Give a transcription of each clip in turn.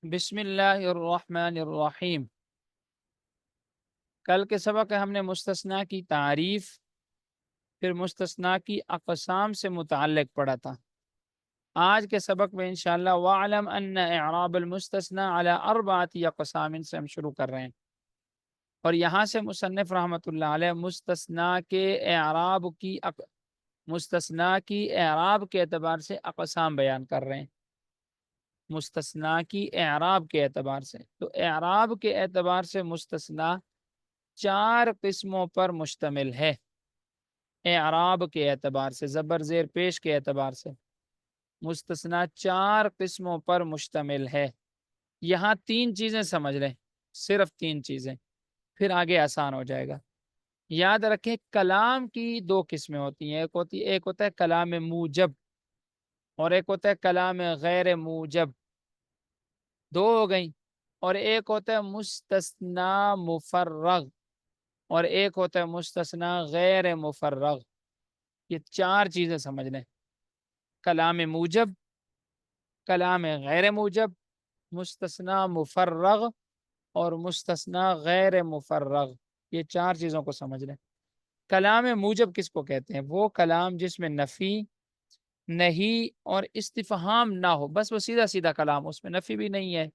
بسم اللہ الرحمن الرحیم۔ کل کے سبق ہم نے مستثنیٰ کی تعریف، پھر مستثنیٰ کی اقسام سے متعلق پڑھا تھا۔ آج کے سبق میں انشاءاللہ وَاعْلَمْ أَنَّ إِعْرَابَ الْمُسْتَثْنَى عَلَى أَرْبَعَةِ أَقْسَامٍ سے ہم شروع کر رہے ہیں، اور یہاں سے مصنف رحمۃ اللہ علیہ مستثنیٰ کی اعراب کے اعتبار سے اقسام بیان کر رہے ہیں۔ مستثنیٰ کی اعراب کے اعتبار سے، تو اعراب کے اعتبار سے مستثنیٰ 4 قسموں پر مشتمل ہے۔ اعراب کے اعتبار سے، زبر زیر پیش کے اعتبار سے مستثنیٰ 4 قسموں پر مشتمل ہے۔ یہاں 3 چیزیں سمجھ لیں، صرف 3 چیزیں، پھر آگے آسان ہو جائے گا۔ یاد رکھیں کلام کی 2 قسمیں ہوتی ہیں، ایک ہوتا ہے کلام موجب اور ایک ہوتا ہے کلام غیر موجب، 2 ہو گئیں، اور ایک ہوتا ہے مستثنیٰ مفرغ اور ایک ہوتا ہے مستثنیٰ غیر مفرغ۔ یہ 4 چیزیں سمجھ لیں، کلام موجب، کلام غیر موجب، مستثنیٰ مفرغ اور مستثنیٰ غیر مفرغ، یہ 4 چیزوں کو سمجھ لیں۔ کلام موجب کس کو کہتے ہیں؟ وہ کلام جس میں نفی، نہیں اور استفہام نہ ہو، بس وہ سیدھا سیدھا کلام، اس میں نفی بھی نہیں ہے،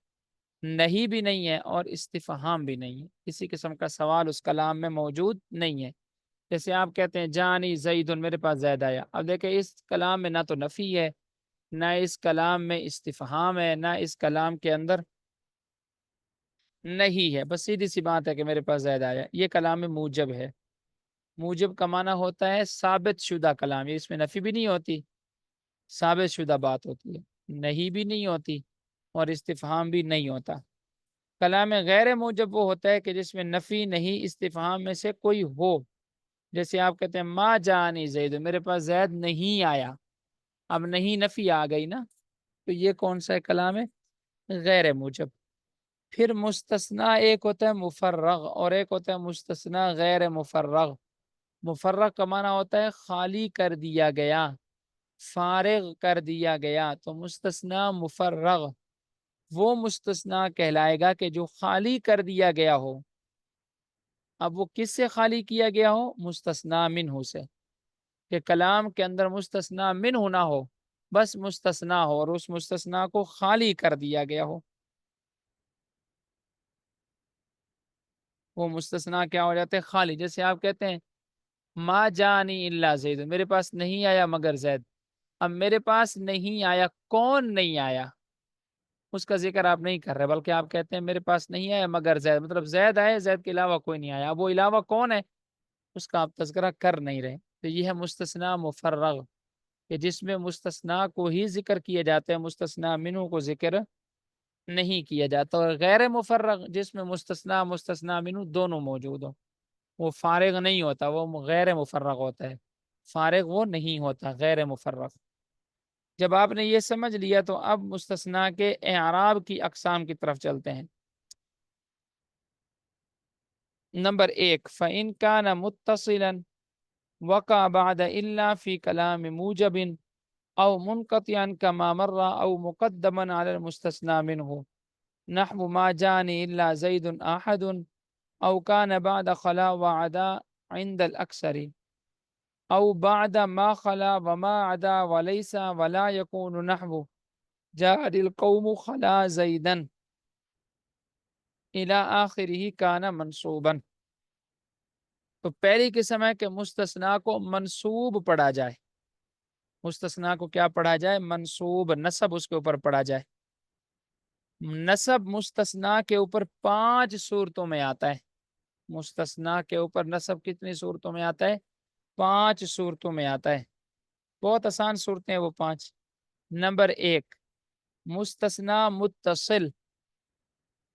نہیں بھی نہیں ہے اور استفہام بھی نہیں ہے، کسی قسم کا سوال اس کلام میں موجود نہیں ہے۔ جیسے آپ کہتے ہیں جانی زیدن، میرے پاس زید آیا۔ اب دیکھیں اس کلام میں نہ تو نفی ہے، نہ اس کلام میں استفہام ہے، نہ اس کلام کے اندر نہیں ہے، بس سیدھی سی بات ہے کہ میرے پاس زید آیا۔ یہ کلام موجب ہے۔ موجب کا معنی ہوتا ہے ثابت شدہ کلام، اس میں نفی بھی نہیں ہوتی، ثابت شدہ بات ہوتی ہے، نہیں بھی نہیں ہوتی اور استفہام بھی نہیں ہوتا۔ کلام غیر موجب وہ ہوتا ہے کہ جس میں نفی نہیں استفہام میں سے کوئی ہو۔ جیسے آپ کہتے ہیں ما جانی زید، میرے پاس زید نہیں آیا، اب نہیں نفی آ گئی نا، تو یہ کون سا کلام ہے؟ غیر موجب۔ پھر مستثنیٰ ایک ہوتا ہے مفرغ اور ایک ہوتا ہے مستثنیٰ غیر مفرغ۔ مفرغ کا معنی ہوتا ہے خالی کر دیا گیا، فارغ کر دیا گیا، تو مستثنیٰ مفرغ وہ مستثنیٰ کہلائے گا کہ جو خالی کر دیا گیا ہو۔ اب وہ کس سے خالی کیا گیا ہو؟ مستثنیٰ منہ سے، کہ کلام کے اندر مستثنیٰ منہ نہ ہو، بس مستثنیٰ ہو اور اس مستثنیٰ کو خالی کر دیا گیا ہو، وہ مستثنیٰ کیا ہو جاتے ہیں؟ خالی۔ جیسے آپ کہتے ہیں ما جانی الا زید، میرے پاس نہیں آیا مگر زید۔ اب میرے پاس نہیں آیا، کون نہیں آیا اس کا ذکر آپ نہیں کر رہے، بلکہ آپ کہتے ہیں میرے پاس نہیں آیا مگر زید، مطلب زید آئے، زید کے علاوہ کوئی نہیں آیا۔ اب وہ علاوہ کون ہے اس کا آپ تذکرہ کر نہیں رہے، تو یہ ہے مستثنیٰ مفرغ، کہ جس میں مستثنیٰ کو ہی ذکر کیے جاتے ہیں، مستثنیٰ منہ کو ذکر نہیں کیا جاتا۔ اور غیر مفرغ جس میں مستثنیٰ مستثنیٰ منہ دونوں موجود ہو، وہ فارغ نہیں ہوتا، وہ غیر مفرغ ہوتا ہے، فارغ وہ نہیں ہوتا، غیر مفرغ۔ جب آپ نے یہ سمجھ لیا تو اب مستثنیٰ کے اعراب کی اقسام کی طرف چلتے ہیں۔ نمبر 1، فَإِنْ كَانَ مُتَّصِلًا وقع بعد إلا في كلام موجب أو منقطعا كما مر أو مقدما على المستثنى منه، نحو ما جاني إلا زيد أحد، أو كان بعد خلا وعدا عند الأكثر، أو بعد ما خلا وما عدا وليس ولا يكون، نحو جاء القوم خلا زيدا إلى آخره كان منصوبا۔ تو پہلی قسم ہے کہ مستثنیٰ کو منصوب پڑھا جائے، مستثنیٰ کو کیا پڑھا جائے؟ منصوب، نصب اس کے اوپر پڑھا جائے۔ نصب مستثنیٰ کے اوپر 5 صورتوں میں آتا ہے۔ مستثنیٰ کے اوپر نصب کتنی صورتوں میں آتا ہے؟ 5 صورتوں میں آتا ہے، بہت آسان صورتیں ہیں وہ 5۔ نمبر 1، مستثنیٰ متصل،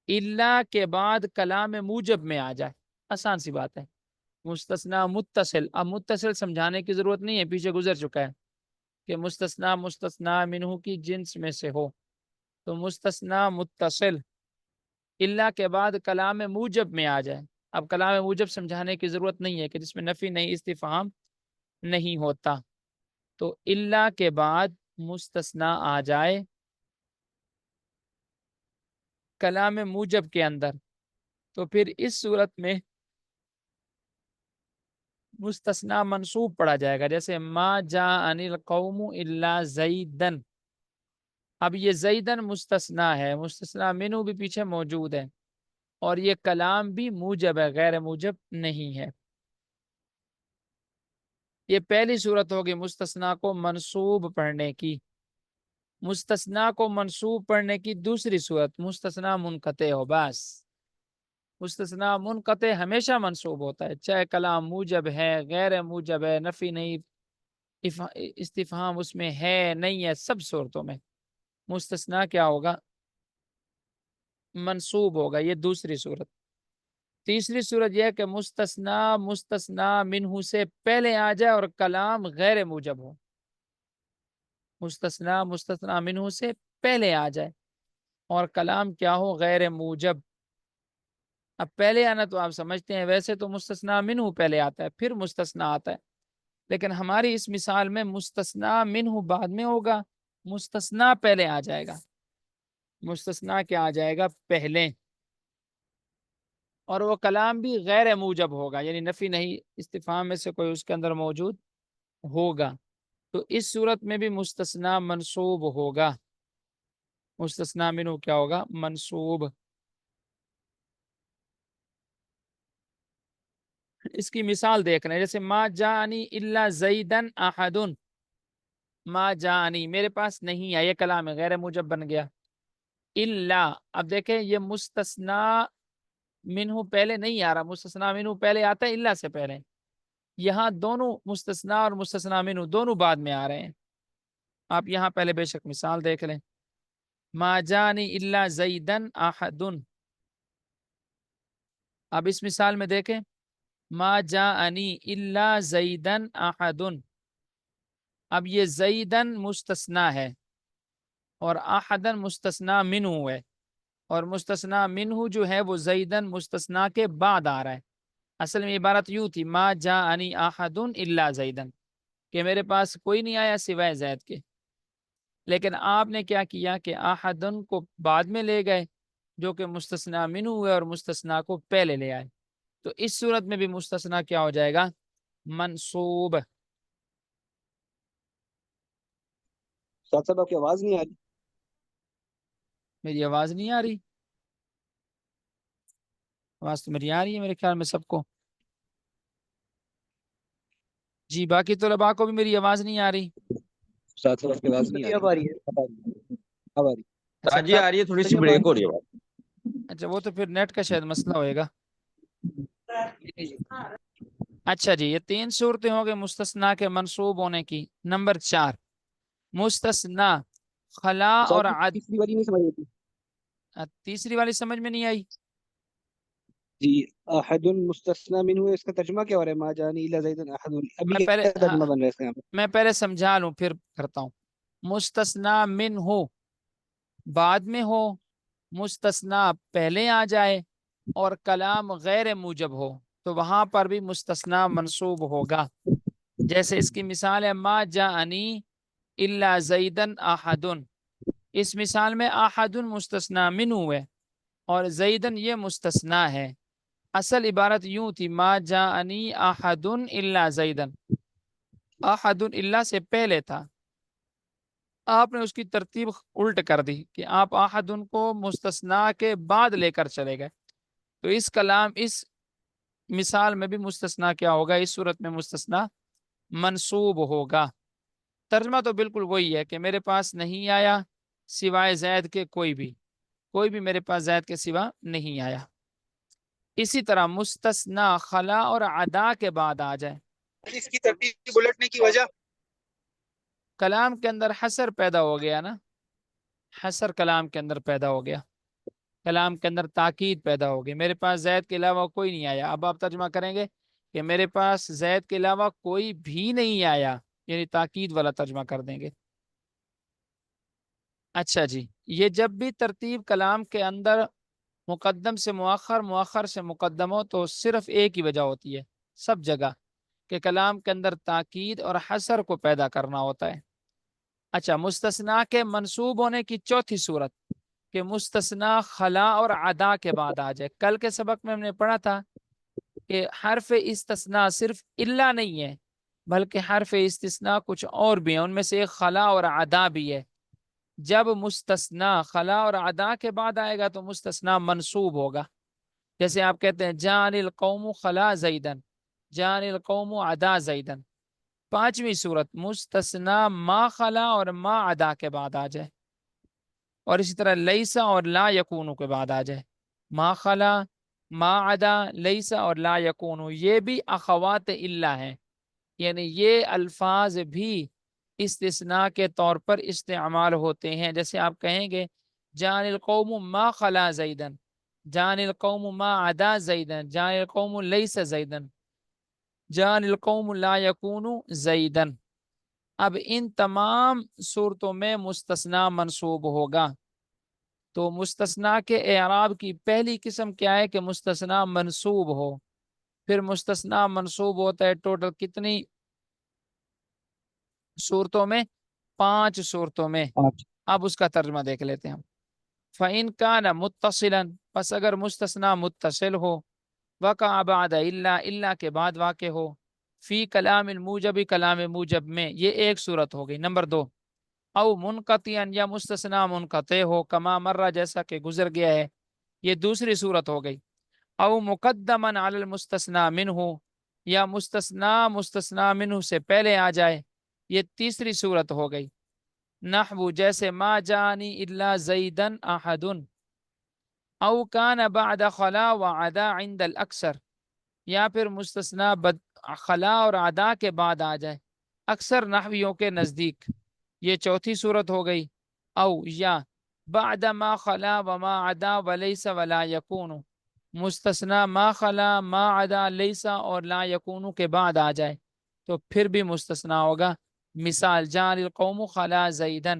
الا کے بعد کلام موجب میں آ جائے، آسان سی بات ہے۔ مستثنیٰ متصل، اب متصل سمجھانے کی ضرورت نہیں ہے، پیچھے گزر چکا ہے کہ مستثنیٰ مستثنیٰ منہ کی جنس میں سے ہو، تو مستثنیٰ متصل الا کے بعد کلام موجب میں آ جائے۔ اب کلام موجب سمجھانے کی ضرورت نہیں ہے کہ جس میں نفی نہیں استفہام نہیں ہوتا، تو الا کے بعد مستثنیٰ آ جائے کلام موجب کے اندر، تو پھر اس صورت میں مستثنا منصوب پڑھا جائے گا، جیسے ما جاءنی القوم الا زیدن. اب یہ زیدن مستثنا ہے، مستثنا منہ بھی پیچھے موجود ہے، اور یہ کلام بھی موجب ہے، غیر موجب نہیں ہے. یہ پہلی صورت ہوگی مستثنا کو منصوب پڑھنے کی. مستثنا کو منصوب پڑھنے کی دوسری صورت مستثنا منقطع ہو. بس مستثنا منقطع ہمیشہ منصوب ہوتا ہے، چاہے کلام موجب ہے، غیر موجب ہے، نفی نہیں، استفہام اس میں ہے نہیں ہے، سب صورتوں میں مستثنا کیا ہوگا؟ منصوب ہوگا. یہ دوسری صورت. تیسری صورت یہ ہے کہ مستثنا منہ سے پہلے آ جائے اور کلام غیر موجب ہو. مستثنا منہ سے پہلے آ جائے اور کلام کیا ہو؟ غیر موجب. اب پہلے آنا تو آپ سمجھتے ہیں، ویسے تو مستثنا منہ پہلے آتا ہے پھر مستثنا آتا ہے، لیکن ہماری اس مثال میں مستثنا منہ بعد میں ہوگا، مستثنا پہلے آ جائے گا. مستثنا کیا آ جائے گا؟ پہلے. اور وہ کلام بھی غیر موجب ہوگا، یعنی نفی نہیں، استفہام میں سے کوئی اس کے اندر موجود ہوگا. تو اس صورت میں بھی مستثنا منصوب ہوگا. مستثنا منہ کیا ہوگا؟ منصوب. اس کی مثال دیکھ رہے ہیں، جیسے ما جانی الا زیدن احد. ما جانی میرے پاس نہیں آیا، یہ کلام ہے، غیر موجب بن گیا. الا، اب دیکھیں یہ مستثنا منہ پہلے نہیں آ رہا، مستثنا منہ پہلے آتا ہے الا سے پہلے. یہاں دونوں مستثنا اور مستثنا منہ دونوں بعد میں آ رہے ہیں. آپ یہاں پہلے بے شک مثال دیکھ لیں. ما جانی الا زیدن احد. اب اس مثال میں دیکھیں، ما جانی الا زیدن احد. اب یہ زیدن مستثنا ہے اور احدن مستثنا منہ ہے، اور مستثنا منہ جو ہے وہ زیدن مستثنا کے بعد آ رہا ہے. اصل میں عبارت یوں تھی، ما جاءنی احد الا زیدن، کہ میرے پاس کوئی نہیں آیا سوائے زید کے. لیکن آپ نے کیا کیا کہ احدن کو بعد میں لے گئے، جو کہ مستثنا منہ ہے، اور مستثنا کو پہلے لے آئے. تو اس صورت میں بھی مستثنا کیا ہو جائے گا؟ منصوب. ساتھ صاحب آپ کی آواز نہیں آ رہی. میری آواز نہیں آ رہی؟ آواز تو میری آ رہی ہے میرے خیال میں سب کو. جی باقی طلباء کو بھی میری آواز نہیں آ رہی؟ ساتھ صاحب آپ کی آواز نہیں اب آ رہی ہے. اب آ رہی. اچھا جی آ رہی ہے، تھوڑی سی بریک ہو رہی ہے. اچھا وہ تو پھر نیٹ کا شاید مسئلہ ہوئے گا. اچھا جی، یہ 3 صورتیں ہو گئے مستثنا کے منصوب ہونے کی. نمبر 4 مستثنا خلا اور عد. تیسری والی نہیں سمجھ رہی. تیسری والی سمجھ میں نہیں آئی؟ جی احد مستثنا منہ ہے، اس کا ترجمہ کیا ہو رہا ہے؟ ما جانی الا زیدن احد. ابھی میں پہلے کیا ترجمہ بن رہا ہے اس کا یہاں پہ؟ میں پہلے سمجھا لوں پھر کرتا ہوں. مستثنا من ہو بعد میں ہو، مستثنا پہلے آ جائے اور کلام غیر موجب ہو، تو وہاں پر بھی مستثنا منصوب ہوگا. جیسے اس کی مثال ہے ما جاءنی الا زیدن احد. اس مثال میں احد مستثنا منہ ہے اور زیدن یہ مستثنا ہے. اصل عبارت یوں تھی، ما جاءنی احد الا زیدن. احد الا سے پہلے تھا، آپ نے اس کی ترتیب الٹ کر دی کہ آپ احد کو مستثنا کے بعد لے کر چلے گئے. تو اس کلام اس مثال میں بھی مستثنا کیا ہوگا؟ اس صورت میں مستثنا منصوب ہوگا. ترجمہ تو بالکل وہی ہے کہ میرے پاس نہیں آیا سوائے زید کے کوئی بھی میرے پاس زید کے سوا نہیں آیا. اسی طرح مستثنا خلا اور عدا کے بعد آ جائے. اس کی ترتیب الٹنے کی وجہ کلام کے اندر حسر پیدا ہو گیا نا، حسر کلام کے اندر پیدا ہو گیا، کلام کے اندر تاکید پیدا ہو گئی. میرے پاس زید کے علاوہ کوئی نہیں آیا. اب آپ ترجمہ کریں گے کہ میرے پاس زید کے علاوہ کوئی بھی نہیں آیا، یعنی تاکید والا ترجمہ کر دیں گے. اچھا جی، یہ جب بھی ترتیب کلام کے اندر مقدم سے مؤخر، مؤخر سے مقدم ہو تو صرف ایک ہی وجہ ہوتی ہے سب جگہ، کہ کلام کے اندر تاکید اور حسر کو پیدا کرنا ہوتا ہے. اچھا، مستثنا کے منصوب ہونے کی چوتھی صورت کہ مستثنا خلا اور عدا کے بعد آ جائے. کل کے سبق میں ہم نے پڑھا تھا کہ حرف استثناء صرف الا نہیں ہے بلکہ حرف استثناء کچھ اور بھی ہیں، ان میں سے ایک خلا اور عدا بھی ہے. جب مستثنا خلا اور عدا کے بعد آئے گا تو مستثنا منصوب ہوگا. جیسے آپ کہتے ہیں جان القوم خلا زیدن، جان القوم عدا زیدن. پانچویں صورت مستثنا ما خلا اور ما عدا کے بعد آ جائے، اور اسی طرح لیسا اور لا یکونو کے بعد آ جائے. ما خلا، ما عدا، لیسا اور لا یکونو یہ بھی اخوات الا ہیں، یعنی یہ الفاظ بھی استثناء کے طور پر استعمال ہوتے ہیں. جیسے آپ کہیں گے جان القوم ما خلا زیدن، جان القوم ما عدا زیدن، جان القوم لیس زیدن، جان القوم لا یکون زیدن. اب ان تمام صورتوں میں مستثنا منصوب ہوگا. تو مستثنا کے اعراب کی پہلی قسم کیا ہے کہ مستثنا منصوب ہو. پھر مستثنا منصوب ہوتا ہے ٹوٹل کتنی صورتوں میں؟ 5 صورتوں میں. اب اس کا ترجمہ دیکھ لیتے ہیں ہم. فَإِنْ كَانَ مُتَّصِلًا، پس اگر مستثنا متصل ہو، وقع بعد الا کے بعد واقع ہو، فی کلام الموجب کلام موجب میں، یہ ایک صورت ہو گئی. نمبر 2، او منقطعا، یا مستثنا منقطع ہو، کما مرہ جیسا کہ گزر گیا ہے، یہ دوسری صورت ہو گئی. او مقدما علی المستثنا منہ، یا مستثنا منہ سے پہلے آ جائے، یہ تیسری صورت ہو گئی. نحو جیسے ما جانی الا زیدن احد، او کان بعد خلا و عدا عند الاکثر، یا پھر مستثنا خلا اور عدا کے بعد آ جائے اکثر نحویوں کے نزدیک، یہ چوتھی صورت ہو گئی. او یا بعد ما خلا و ما عدا ولیس ولا یکون، مستثنا ما خلا، ما عدا، لیسا اور لا یکون کے بعد آ جائے تو پھر بھی مستثنا ہوگا. مثال جان القوم خلا زیدن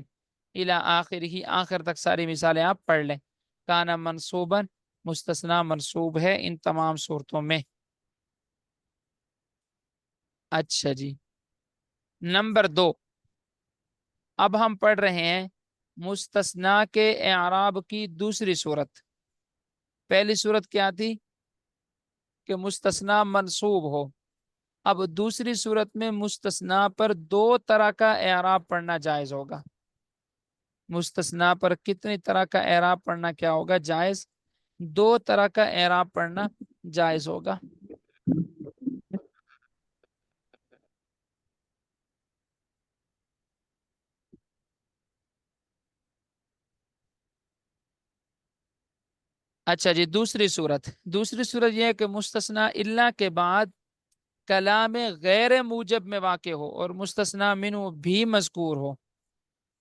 الی آخر ہی، آخر تک ساری مثالیں آپ پڑھ لیں. کانا منصوباً، مستثنا منصوب ہے ان تمام صورتوں میں. اچھا جی، نمبر 2، اب ہم پڑھ رہے ہیں مستثنا کے اعراب کی دوسری صورت. پہلی صورت کیا تھی؟ کہ مستثنا منصوب ہو. اب دوسری صورت میں مستثنا پر 2 طرح کا اعراب پڑھنا جائز ہوگا. مستثنا پر کتنی طرح کا اعراب پڑھنا کیا ہوگا؟ جائز. 2 طرح کا اعراب پڑھنا جائز ہوگا. اچھا جی، دوسری صورت یہ ہے کہ مستثنا الا کے بعد کلام غیر موجب میں واقع ہو اور مستثنا منہ بھی مذکور ہو.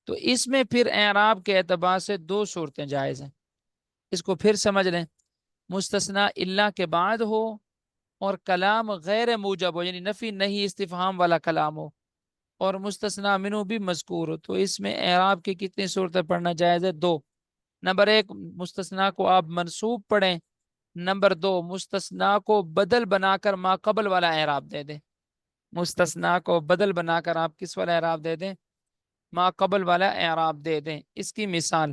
تو اس میں پھر اعراب کے اعتبار سے 2 صورتیں جائز ہیں. اس کو پھر سمجھ لیں. مستثنا الا کے بعد ہو اور کلام غیر موجب ہو، یعنی نفی نہیں استفہام والا کلام ہو، اور مستثنا منہ بھی مذکور ہو، تو اس میں اعراب کی کتنی صورتیں پڑھنا جائز ہے؟ 2. نمبر 1، مستثنا کو آپ منصوب پڑھیں. نمبر 2، مستثنا کو بدل بنا کر ما قبل والا اعراب دے دیں. مستثنا کو بدل بنا کر آپ کس والا اعراب دے دیں؟ ما قبل والا اعراب دے دیں. اس کی مثال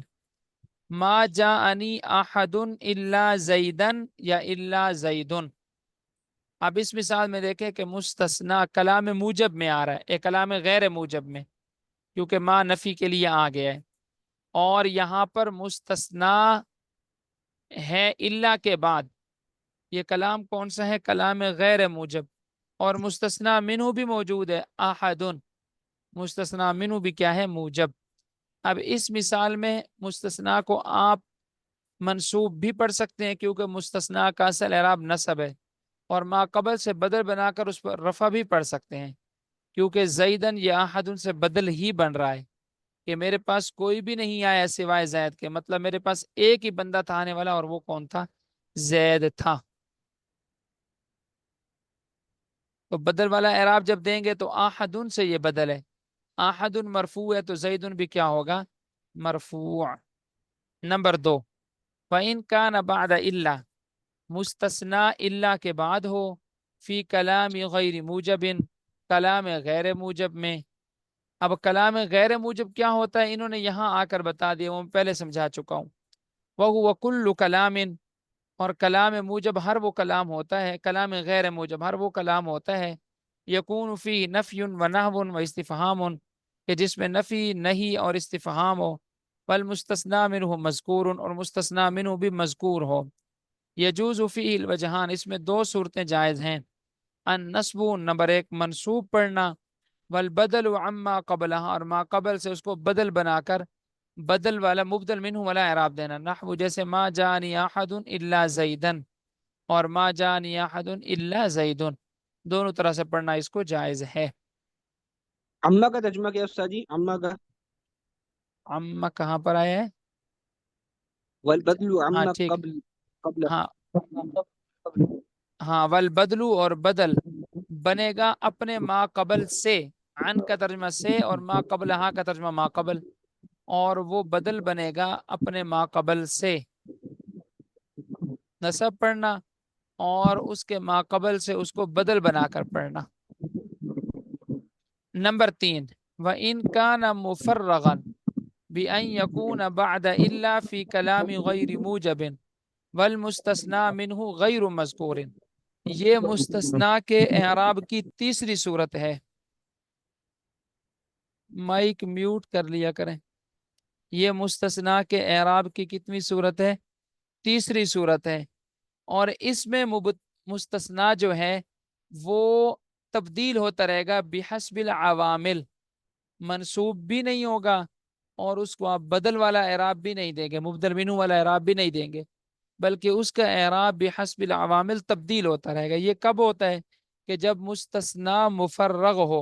ما جاءنی احد الا زیدن یا الا زیدن. اب اس مثال میں دیکھیں کہ مستثنا کلام موجب میں آ رہا ہے، ایک کلام غیر موجب میں، کیونکہ ما نفی کے لیے آ گیا ہے. اور یہاں پر مستثنا ہے الا کے بعد. یہ کلام کون سا ہے؟ کلام غیر موجب. اور مستثنا منہ بھی موجود ہے، احد. مستثنا منہ بھی کیا ہے؟ موجب. اب اس مثال میں مستثنا کو آپ منصوب بھی پڑھ سکتے ہیں کیونکہ مستثنا کا اصل اعراب نصب ہے، اور ما قبل سے بدل بنا کر اس پر رفع بھی پڑھ سکتے ہیں کیونکہ زیدن یا احد سے بدل ہی بن رہا ہے کہ میرے پاس کوئی بھی نہیں آیا سوائے زید کے، مطلب میرے پاس ایک ہی بندہ تھا آنے والا، اور وہ کون تھا؟ زید تھا. تو بدل والا اعراب جب دیں گے تو احد سے یہ بدل ہے، احد مرفوع ہے تو زید بھی کیا ہوگا؟ مرفوع. نمبر 2، فَإِنْ كَانَ بَعْدَ إِلَّا، مستثنا الا کے بعد ہو، فی کلام غیر موجب، کلام غیر موجب میں. اب کلام غیر موجب کیا ہوتا ہے؟ انہوں نے یہاں آ کر بتا دیا، وہ میں پہلے سمجھا چکا ہوں. وَهُوَ كُلُّ کلام، اور کلام موجب ہر وہ کلام ہوتا ہے، کلام غیر موجب ہر وہ کلام ہوتا ہے، یکون فی نفی و نحو و استفہام، کہ جس میں نفی نہیں اور استفہام ہو، والمستثنی منہ مذکور، اور مستثنی منہ بھی مذکور ہو، یجوز فیہ الوجہان، اس میں دو صورتیں جائز ہیں، النصب نمبر 1 منصوب پڑھنا، والبدل عما قبلہا، اور ما قبل سے اس کو بدل بنا کر بدل والا مبدل منہ والا اعراب دینا، نحو جیسے ما جانی احد الا زیدن اور ما جانی احد الا زیدن، دونوں طرح سے پڑھنا اس کو جائز ہے۔ عمہ کا ترجمہ کیا ہے استاد جی؟ عمہ کا عما کہاں پر آیا ہے؟ والبدل ہاں عمہ ٹھیک، قبل ہاں ہاں، والبدلو اور بدل بنے گا اپنے ما قبل سے، عن کا ترجمہ سے اور ما قبل ہاں کا ترجمہ ما قبل، اور وہ بدل بنے گا اپنے ما قبل سے، نصب پڑھنا اور اس کے ما قبل سے اس کو بدل بنا کر پڑھنا۔ نمبر 3 وَإِن كَانَ مُفَرَّغًا بِأَن يَكُونَ بَعْدَ إِلَّا فِي كَلَامِ غَيْرِ مُوجَبٍ والمستثنى منہ غیر مذکور، یہ مستثنی کے اعراب کی تیسری صورت ہے۔ مائک میوٹ کر لیا کریں۔ یہ مستثنی کے اعراب کی کتنی صورت ہے؟ تیسری صورت ہے، اور اس میں مستثنی جو ہے وہ تبدیل ہوتا رہے گا بحسب العوامل، منصوب بھی نہیں ہوگا اور اس کو آپ بدل والا اعراب بھی نہیں دیں گے، مبدل منہ والا اعراب بھی نہیں دیں گے، بلکہ اس کا اعراب بحسب العوامل تبدیل ہوتا رہے گا۔ یہ کب ہوتا ہے؟ کہ جب مستثنی مفرغ ہو،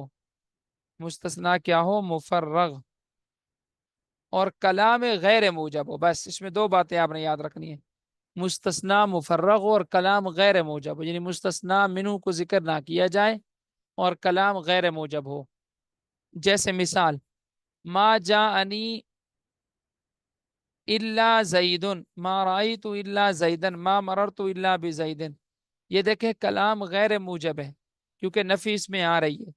مستثنی کیا ہو؟ مفرغ، اور کلام غیر موجب ہو۔ بس اس میں دو باتیں آپ نے یاد رکھنی ہے، مستثنی مفرغ ہو اور کلام غیر موجب ہو، یعنی مستثنی منہ کو ذکر نہ کیا جائے اور کلام غیر موجب ہو۔ جیسے مثال ما جاءنی الا زید، ما رأیت الا زیدن، ما مررت الا بزید، یہ دیکھیں کلام غیر موجب ہے کیونکہ نفی اس میں آ رہی ہے،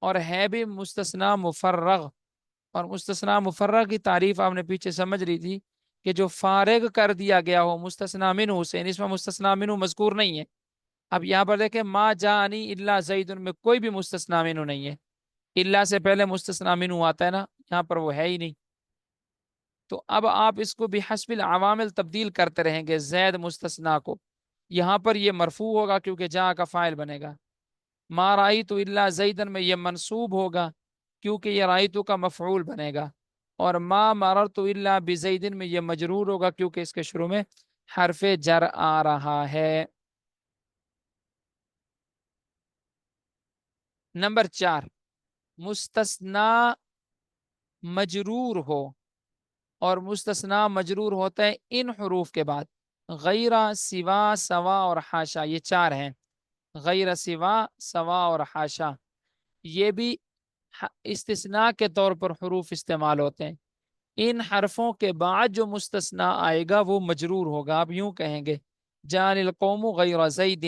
اور ہے بھی مستثنی مفرغ، اور مستثنی مفرغ کی تعریف آپ نے پیچھے سمجھ رہی تھی کہ جو فارغ کر دیا گیا ہو مستثنی منہ سے، اس میں مستثنی منہ مذکور نہیں ہے۔ اب یہاں پر دیکھیں ما جاءنی الا زید میں کوئی بھی مستثنی منہ نہیں ہے، الا سے پہلے مستثنی منہ آتا ہے نا، یہاں پر وہ ہے ہی نہیں، تو اب آپ اس کو بحسب العوامل تبدیل کرتے رہیں گے زید مستثنی کو، یہاں پر یہ مرفوع ہوگا کیونکہ جا کا فاعل بنے گا، ما رأیت الا زیدن میں یہ منصوب ہوگا کیونکہ یہ رأیتو کا مفعول بنے گا، اور ما مررت الا بزیدن میں یہ مجرور ہوگا کیونکہ اس کے شروع میں حرف جر آ رہا ہے۔ نمبر 4 مستثنی مجرور ہو، اور مستثنی مجرور ہوتا ہے ان حروف کے بعد، غیر، سوا، سوا اور حاشا، یہ 4 ہیں، غیر، سوا، سوا اور حاشا، یہ بھی استثناء کے طور پر حروف استعمال ہوتے ہیں۔ ان حرفوں کے بعد جو مستثنی آئے گا وہ مجرور ہوگا، آپ یوں کہیں گے جان القوم غیر زید،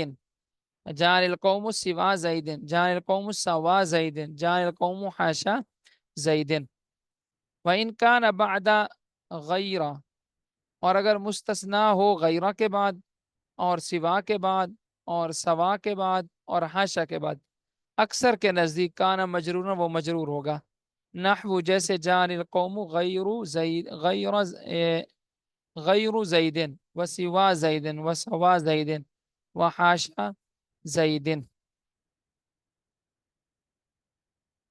جان القوم سوا زید، جان القوم سوا زید، جان القوم حاشا زید۔ وَإِن كَانَ بَعْدَ غیر، اور اگر مستثنی ہو غیرہ کے بعد اور سوا کے بعد اور سوا کے بعد اور حاشا کے بعد، اکثر کے نزدیک کانا مجرورا وہ مجرور ہوگا، نحو جیسے جان القوم غیر زید، غیر زیدن و سوا زیدن و سوا زیدن و حاشا زیدن۔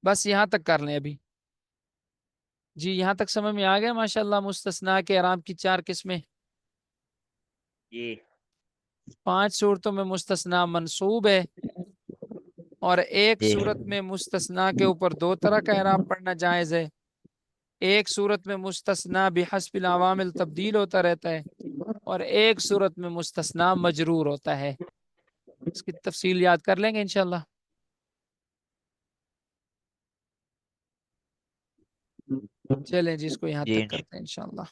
بس یہاں تک کر لیں ابھی۔ جی یہاں تک سمجھ میں آ گیا ماشاءاللہ مستثنی کے اعراب کی 4 قسمیں۔ جی 5 صورتوں میں مستثنی منصوب ہے، اور ایک جی صورت میں مستثنی کے اوپر 2 طرح کا اعراب پڑھنا جائز ہے، ایک صورت میں مستثنی بحسب العوامل تبدیل ہوتا رہتا ہے، اور ایک صورت میں مستثنی مجرور ہوتا ہے۔ اس کی تفصیل یاد کر لیں گے انشاءاللہ۔ چلیں جی اس کو یہاں جی تک کرتے ہیں انشاءاللہ۔